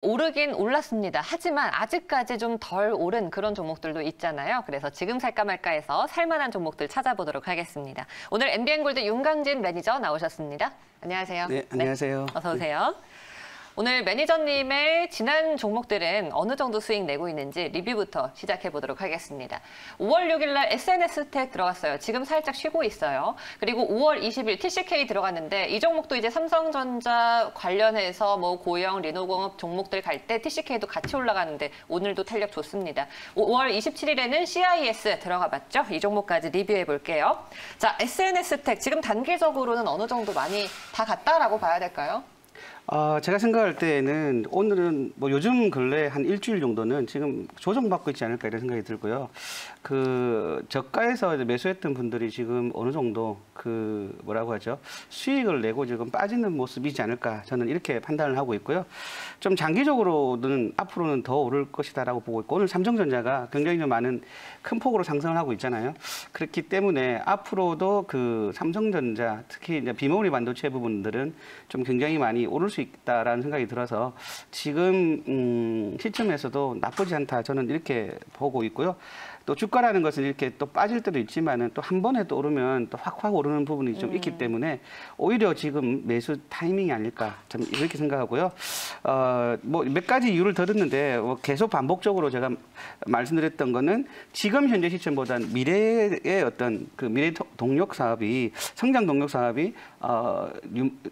오르긴 올랐습니다. 하지만 아직까지 좀 덜 오른 그런 종목들도 있잖아요. 그래서 지금 살까 말까 해서 살만한 종목들 찾아보도록 하겠습니다. 오늘 NBN골드 윤강진 매니저 나오셨습니다. 안녕하세요. 네, 안녕하세요. 네, 어서 오세요. 오늘 매니저님의 지난 종목들은 어느 정도 수익 내고 있는지 리뷰부터 시작해 보도록 하겠습니다. 5월 6일 날 SNS텍 들어갔어요. 지금 살짝 쉬고 있어요. 그리고 5월 20일 TCK 들어갔는데 이 종목도 이제 삼성전자 관련해서 뭐 고영, 리노공업 종목들 갈 때 TCK도 같이 올라가는데 오늘도 탄력 좋습니다. 5월 27일에는 CIS 들어가 봤죠? 이 종목까지 리뷰해 볼게요. 자, SNS텍 지금 단기적으로는 어느 정도 많이 다 갔다라고 봐야 될까요? 제가 생각할 때에는 오늘은 뭐 요즘 근래 한 일주일 정도는 지금 조정받고 있지 않을까 이런 생각이 들고요. 그 저가에서 매수했던 분들이 지금 어느 정도 그 뭐라고 하죠? 수익을 내고 지금 빠지는 모습이지 않을까 저는 이렇게 판단을 하고 있고요. 좀 장기적으로는 앞으로는 더 오를 것이다라고 보고 있고 오늘 삼성전자가 굉장히 많은 큰 폭으로 상승을 하고 있잖아요. 그렇기 때문에 앞으로도 그 삼성전자 특히 이제 비메모리 반도체 부분들은 좀 굉장히 많이 오를 수 있다라는 생각이 들어서 지금 시점에서도 나쁘지 않다 저는 이렇게 보고 있고요. 또 주가라는 것은 이렇게 또 빠질 때도 있지만은 또 한 번에 또 오르면 또 확확 오르는 부분이 좀 있기 때문에 오히려 지금 매수 타이밍이 아닐까 좀 이렇게 생각하고요. 뭐 몇 가지 이유를 들었는데 계속 반복적으로 제가 말씀드렸던 거는 지금 현재 시점보다는 미래의 어떤 그 미래 동력 사업이 성장 동력 사업이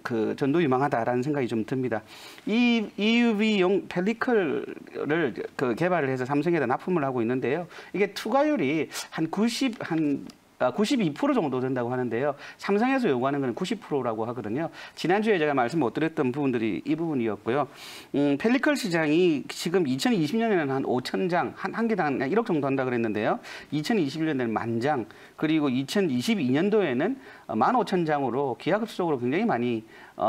그 전도 유망하다라는 생각이 좀 듭니다. 이 EUV용 펠리클을 그 개발을 해서 삼성에다 납품을 하고 있는데요. 이게 투과율이 한 92% 정도 된다고 하는데요. 삼성에서 요구하는 건 90%라고 하거든요. 지난주에 제가 말씀 못 드렸던 부분들이 이 부분이었고요. 펠리클 시장이 지금 2020년에는 한 5,000장, 한 개당 1억 정도 한다 그랬는데요. 2021년에는 10,000장, 그리고 2022년도에는 15,000장으로 기하급수적으로 굉장히 많이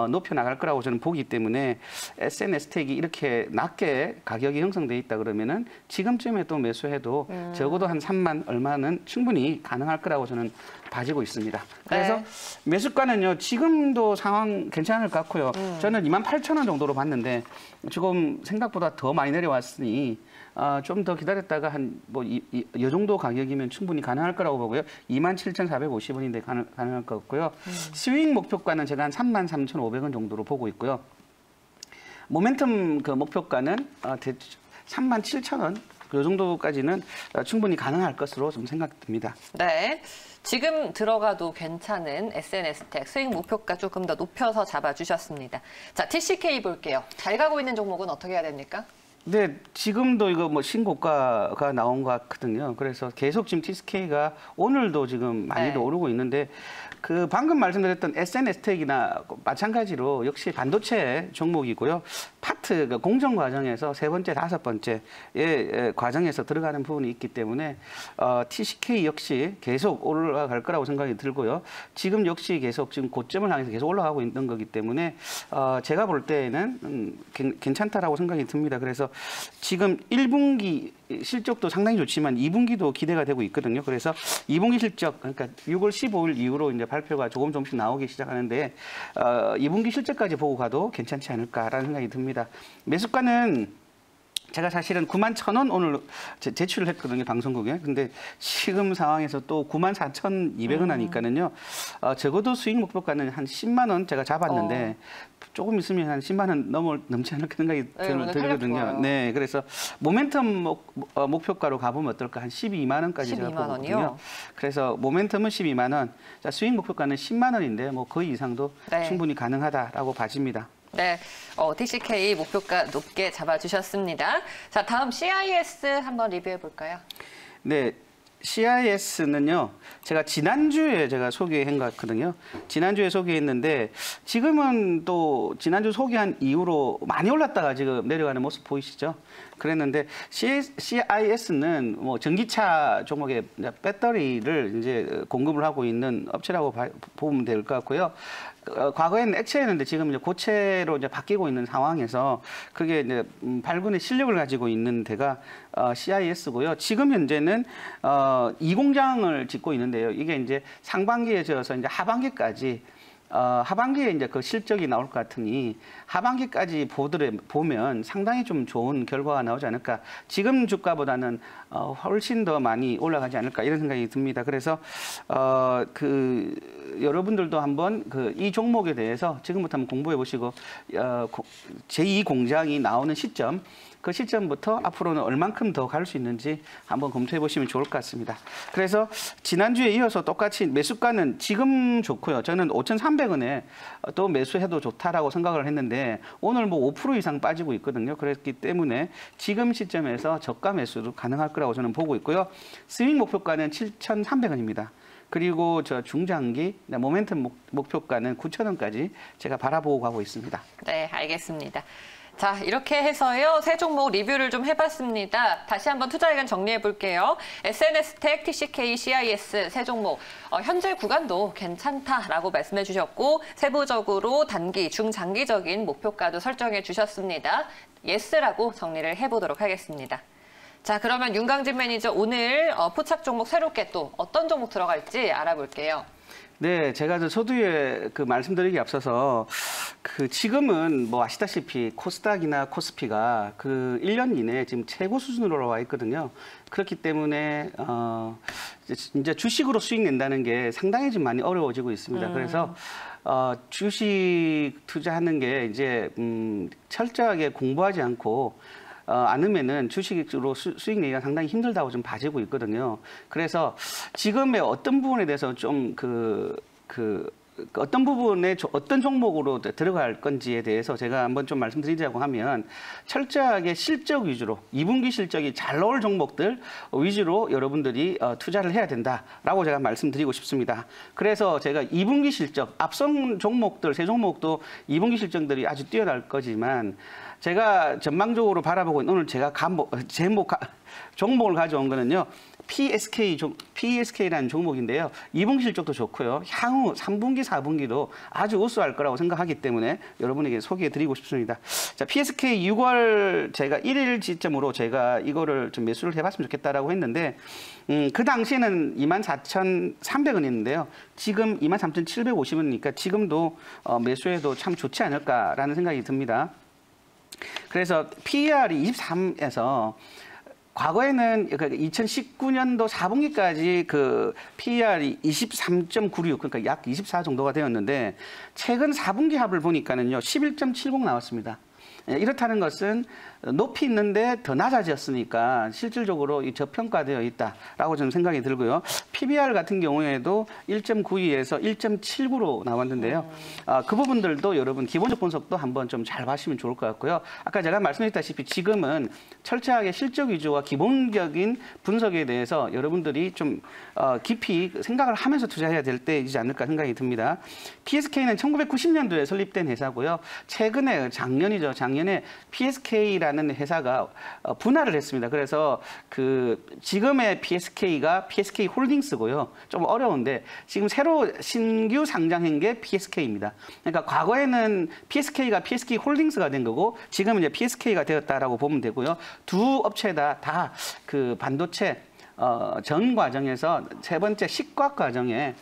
높여 나갈 거라고 저는 보기 때문에 SNS텍이 이렇게 낮게 가격이 형성돼 있다 그러면은 지금쯤에 또 매수해도 적어도 한 3만 얼마는 충분히 가능할 거라고 저는 봐지고 있습니다. 그래서 네. 매수가는요 지금도 상황 괜찮을 것 같고요. 저는 28,000원 정도로 봤는데 지금 생각보다 더 많이 내려왔으니 좀 더 기다렸다가 한 뭐 이 정도 가격이면 충분히 가능할 거라고 보고요. 27,450원인데 가능할 것 같고요. 스윙 목표가는 제가 한 33,500원 정도로 보고 있고요. 모멘텀 그 목표가는 37,000원 그 정도까지는 충분히 가능할 것으로 좀 생각됩니다. 네. 지금 들어가도 괜찮은 SNS텍 수익 목표가 조금 더 높여서 잡아주셨습니다. 자, TCK 볼게요. 잘 가고 있는 종목은 어떻게 해야 됩니까? 네, 지금도 이거 뭐 신고가가 나온 것 같거든요. 그래서 계속 지금 TCK가 오늘도 지금 많이도 오르고 있는데 그 방금 말씀드렸던 SNS텍이나 마찬가지로 역시 반도체 종목이고요. 파트 그 공정 과정에서 세 번째, 다섯 번째의 과정에서 들어가는 부분이 있기 때문에 TCK 역시 계속 올라갈 거라고 생각이 들고요. 지금 역시 계속 지금 고점을 향해서 계속 올라가고 있는 거기 때문에 제가 볼 때에는 괜찮다라고 생각이 듭니다. 그래서 지금 1분기 실적도 상당히 좋지만 2분기도 기대가 되고 있거든요. 그래서 2분기 실적, 그러니까 6월 15일 이후로 이제 발표가 조금씩 나오기 시작하는데 2분기 실적까지 보고 가도 괜찮지 않을까라는 생각이 듭니다. 매수가는 제가 사실은 91,000원 오늘 제출을 했거든요, 방송국에. 근데 지금 상황에서 또 94,200원 하니까는요, 적어도 수익 목표가는 한 10만 원 제가 잡았는데, 조금 있으면 한 10만 원 넘지 않을까 생각이 들거든요. 네, 그래서 모멘텀 목표가로 가보면 어떨까? 한 12만 원까지 제가 보거든요. 그래서 모멘텀은 12만 원, 자, 수익 목표가는 10만 원인데, 뭐 그 이상도 충분히 가능하다라고 봐집니다. 네, TCK 목표가 높게 잡아주셨습니다. 자, 다음 CIS 한번 리뷰해 볼까요? 네, CIS는요, 제가 지난주에 제가 소개한 것 같거든요. 지난주에 소개했는데, 지금은 또 지난주 소개한 이후로 많이 올랐다가 지금 내려가는 모습 보이시죠? 그랬는데, CIS는 뭐 전기차 종목의 배터리를 이제 공급을 하고 있는 업체라고 보면 될 것 같고요. 과거에는 액체였는데 지금 이제 고체로 이제 바뀌고 있는 상황에서 그게 이제 발군의 실력을 가지고 있는 데가 CIS고요. 지금 현재는 2공장을 짓고 있는데요. 이게 이제 상반기에 저어서 이제 하반기까지 하반기에 이제 그 실적이 나올 것 같으니 하반기까지 보면 상당히 좀 좋은 결과가 나오지 않을까. 지금 주가보다는 훨씬 더 많이 올라가지 않을까 이런 생각이 듭니다. 그래서 여러분들도 한번 이 종목에 대해서 지금부터 한번 공부해 보시고 제2 공장이 나오는 시점. 그 시점부터 앞으로는 얼만큼 더 갈 수 있는지 한번 검토해 보시면 좋을 것 같습니다. 그래서 지난주에 이어서 똑같이 매수가는 지금 좋고요. 저는 5,300원에 또 매수해도 좋다라고 생각을 했는데 오늘 뭐 5% 이상 빠지고 있거든요. 그렇기 때문에 지금 시점에서 저가 매수도 가능할 거라고 저는 보고 있고요. 스윙 목표가는 7,300원입니다. 그리고 저 중장기 모멘텀 목표가는 9,000원까지 제가 바라보고 가고 있습니다. 네, 알겠습니다. 자, 이렇게 해서요. 세 종목 리뷰를 좀 해봤습니다. 다시 한번 투자 의견 정리해 볼게요. SNS텍, TCK, CIS 세 종목. 현재 구간도 괜찮다라고 말씀해 주셨고 세부적으로 단기, 중장기적인 목표가도 설정해 주셨습니다. 예스라고 정리를 해보도록 하겠습니다. 자, 그러면 윤강진 매니저 오늘 포착 종목 새롭게 또 어떤 종목 들어갈지 알아볼게요. 네, 제가 저 서두에 말씀드리기 앞서서 지금은 뭐 아시다시피 코스닥이나 코스피가 1년 이내에 지금 최고 수준으로 올라와 있거든요. 그렇기 때문에 이제 주식으로 수익 낸다는 게 상당히 좀 많이 어려워지고 있습니다. 그래서 주식 투자하는 게 이제 철저하게 공부하지 않고 않으면은 주식으로 수익 내기가 상당히 힘들다고 좀 봐지고 있거든요. 그래서 지금의 어떤 부분에 대해서 좀 어떤 부분에 어떤 종목으로 들어갈 건지에 대해서 제가 한번 좀 말씀드리자고 하면 철저하게 실적 위주로 2분기 실적이 잘 나올 종목들 위주로 여러분들이 투자를 해야 된다라고 제가 말씀드리고 싶습니다. 그래서 제가 2분기 실적 앞선 종목들 세 종목도 2분기 실적들이 아주 뛰어날 거지만 제가 전망적으로 바라보고 있는 오늘 제가 종목을 가져온 거는요. PSK라는 종목인데요. 2분기 실적도 좋고요. 향후 3분기, 4분기도 아주 우수할 거라고 생각하기 때문에 여러분에게 소개해드리고 싶습니다. 자, PSK 6월 제가 1일 시점으로 제가 이거를 좀 매수를 해봤으면 좋겠다라고 했는데 그 당시에는 24,300원이었는데요. 지금 23,750원이니까 지금도 매수해도 참 좋지 않을까라는 생각이 듭니다. 그래서 PER이 23에서 과거에는 2019년도 4분기까지 PER이 23.96, 그러니까 약 24 정도가 되었는데 최근 4분기 합을 보니까는요 11.70 나왔습니다. 이렇다는 것은 높이 있는데 더 낮아졌으니까 실질적으로 저평가되어 있다라고 저는 생각이 들고요. PBR 같은 경우에도 1.92에서 1.79로 나왔는데요. 그 부분들도 여러분 기본적 분석도 한번 좀 잘 봐주시면 좋을 것 같고요. 아까 제가 말씀드렸다시피 지금은 철저하게 실적 위주와 기본적인 분석에 대해서 여러분들이 좀 깊이 생각을 하면서 투자해야 될 때이지 않을까 생각이 듭니다. PSK는 1990년도에 설립된 회사고요. 최근에 작년에 PSK라는 회사가 분할을 했습니다. 그래서 지금의 PSK가 PSK 홀딩스고요. 좀 어려운데 지금 새로 신규 상장한 게 PSK입니다. 그러니까 과거에는 PSK가 PSK 홀딩스가 된 거고 지금은 이제 PSK가 되었다라고 보면 되고요. 두 업체 다 반도체 전 과정에서 세 번째 식과 과정에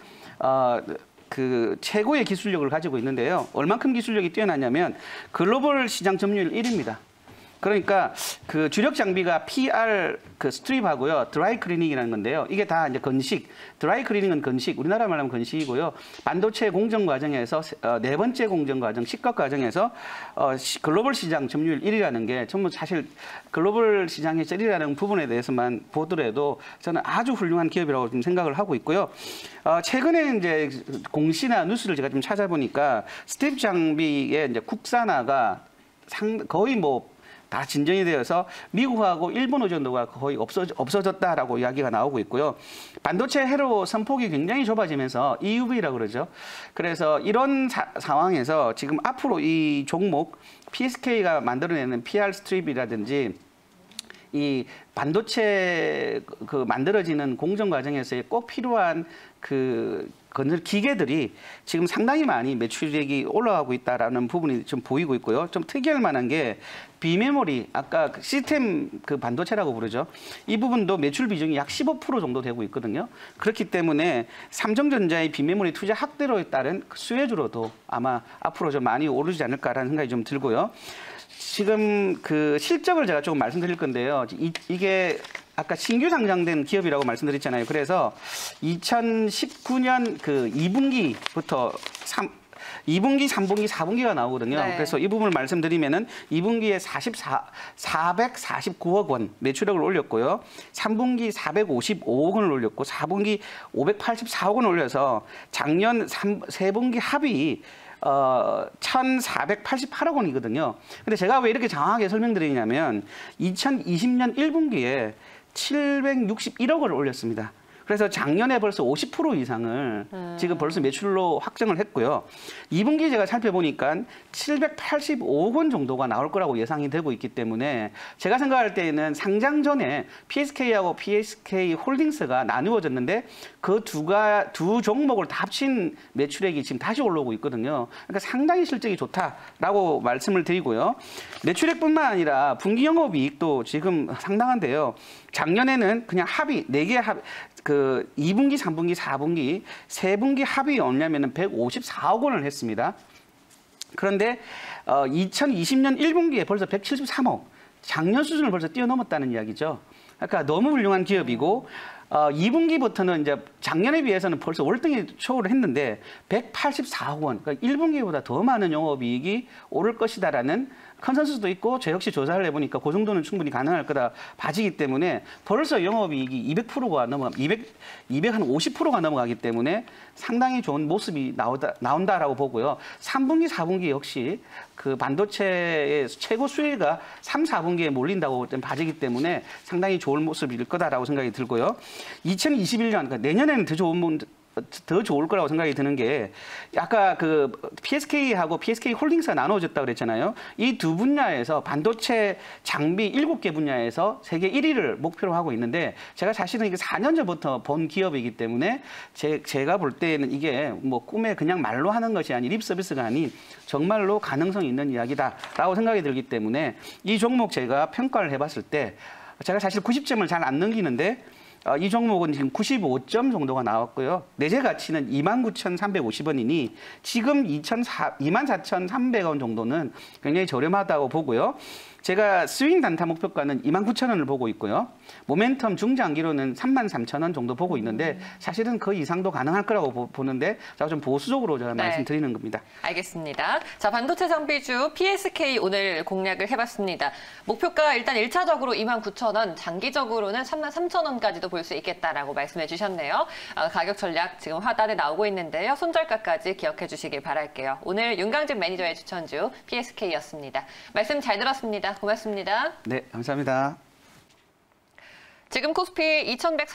최고의 기술력을 가지고 있는데요. 얼만큼 기술력이 뛰어나냐면 글로벌 시장 점유율 1위입니다. 그러니까 주력 장비가 PR 스트립하고요. 드라이 클리닝이라는 건데요. 이게 다 이제 건식, 드라이 클리닝은 건식, 우리나라 말하면 건식이고요. 반도체 공정 과정에서 네 번째 공정 과정, 식과 과정에서 글로벌 시장 점유율 1위라는 게 전부 사실 글로벌 시장의 1위라는 부분에 대해서만 보더라도 저는 아주 훌륭한 기업이라고 좀 생각을 하고 있고요. 최근에 이제 공시나 뉴스를 제가 좀 찾아보니까 스트립 장비의 이제 국산화가 거의 다 진전이 되어서 미국하고 일본 의존도가 거의 없어졌다라고 이야기가 나오고 있고요. 반도체 회로 선폭이 굉장히 좁아지면서 EUV라고 그러죠. 그래서 이런 상황에서 지금 앞으로 이 종목 PSK가 만들어내는 PR 스트립이라든지 이 반도체 그 만들어지는 공정 과정에서 꼭 필요한 그 건설 기계들이 지금 상당히 많이 매출액이 올라가고 있다라는 부분이 좀 보이고 있고요. 좀 특이할 만한 게 비메모리, 아까 그 시스템 그 반도체라고 부르죠. 이 부분도 매출 비중이 약 15% 정도 되고 있거든요. 그렇기 때문에 삼성전자의 비메모리 투자 확대로에 따른 수혜주로도 아마 앞으로 좀 많이 오르지 않을까라는 생각이 좀 들고요. 지금 그 실적을 제가 조금 말씀드릴 건데요. 이게 아까 신규 상장된 기업이라고 말씀드렸잖아요. 그래서 2019년 그 2분기부터 2분기, 3분기, 4분기가 나오거든요. 네. 그래서 이 부분을 말씀드리면은 2분기에 449억 원 매출액을 올렸고요. 3분기 455억 원을 올렸고 4분기 584억 원을 올려서 작년 3분기 합이 1,488억 원이거든요. 근데 제가 왜 이렇게 장황하게 설명드리냐면 2020년 1분기에 761억 원을 올렸습니다. 그래서 작년에 벌써 50% 이상을 지금 벌써 매출로 확정을 했고요. 2분기 제가 살펴보니까 785억 원 정도가 나올 거라고 예상이 되고 있기 때문에 제가 생각할 때에는 상장 전에 PSK하고 PSK 홀딩스가 나누어졌는데 그 두 종목을 다 합친 매출액이 지금 다시 올라오고 있거든요. 그러니까 상당히 실적이 좋다라고 말씀을 드리고요. 매출액뿐만 아니라 분기 영업이익도 지금 상당한데요. 작년에는 그냥 합의 4개 합 그 2분기, 3분기, 4분기, 3분기 합이 얼마냐면은 154억 원을 했습니다. 그런데 2020년 1분기에 벌써 173억, 작년 수준을 벌써 뛰어넘었다는 이야기죠. 그러니까 너무 훌륭한 기업이고 2분기부터는 이제 작년에 비해서는 벌써 월등히 초월을 했는데 184억 원, 그러니까 1분기보다 더 많은 영업이익이 오를 것이다라는 컨센서스도 있고 저 역시 조사를 해보니까 그 정도는 충분히 가능할 거다 봐지기 때문에 벌써 영업이익이 200%가 한 50%가 넘어가기 때문에 상당히 좋은 모습이 나온다라고 보고요. 3분기, 4분기 역시 그 반도체의 최고 수혜가 3, 4분기에 몰린다고 좀 봐지기 때문에 상당히 좋은 모습일 거다라고 생각이 들고요. 2021년, 그러니까 내년에는 더 좋을 거라고 생각이 드는 게 아까 그 PSK하고 PSK 홀딩스가 나눠졌다고 그랬잖아요. 이 두 분야에서 반도체 장비 7개 분야에서 세계 1위를 목표로 하고 있는데 제가 사실은 이게 4년 전부터 본 기업이기 때문에 제가 볼 때는 이게 뭐 꿈에 그냥 말로 하는 것이 아닌 립 서비스가 아닌 정말로 가능성 있는 이야기다라고 생각이 들기 때문에 이 종목 제가 평가를 해봤을 때 제가 사실 90점을 잘 안 넘기는데 이 종목은 지금 95점 정도가 나왔고요. 내재 가치는 29,350원이니 지금 24,300원 정도는 굉장히 저렴하다고 보고요. 제가 스윙 단타 목표가는 29,000원을 보고 있고요. 모멘텀 중장기로는 33,000원 정도 보고 있는데 사실은 그 이상도 가능할 거라고 보는데 제가 좀 보수적으로 제가 말씀드리는 겁니다. 알겠습니다. 자, 반도체 장비주 PSK 오늘 공략을 해봤습니다. 목표가 일단 1차적으로 29,000원, 장기적으로는 33,000원까지도 볼 수 있겠다라고 말씀해 주셨네요. 가격 전략 지금 화단에 나오고 있는데요. 손절가까지 기억해 주시길 바랄게요. 오늘 윤강진 매니저의 추천주 PSK였습니다. 말씀 잘 들었습니다. 고맙습니다. 네, 감사합니다. 지금 코스피 2140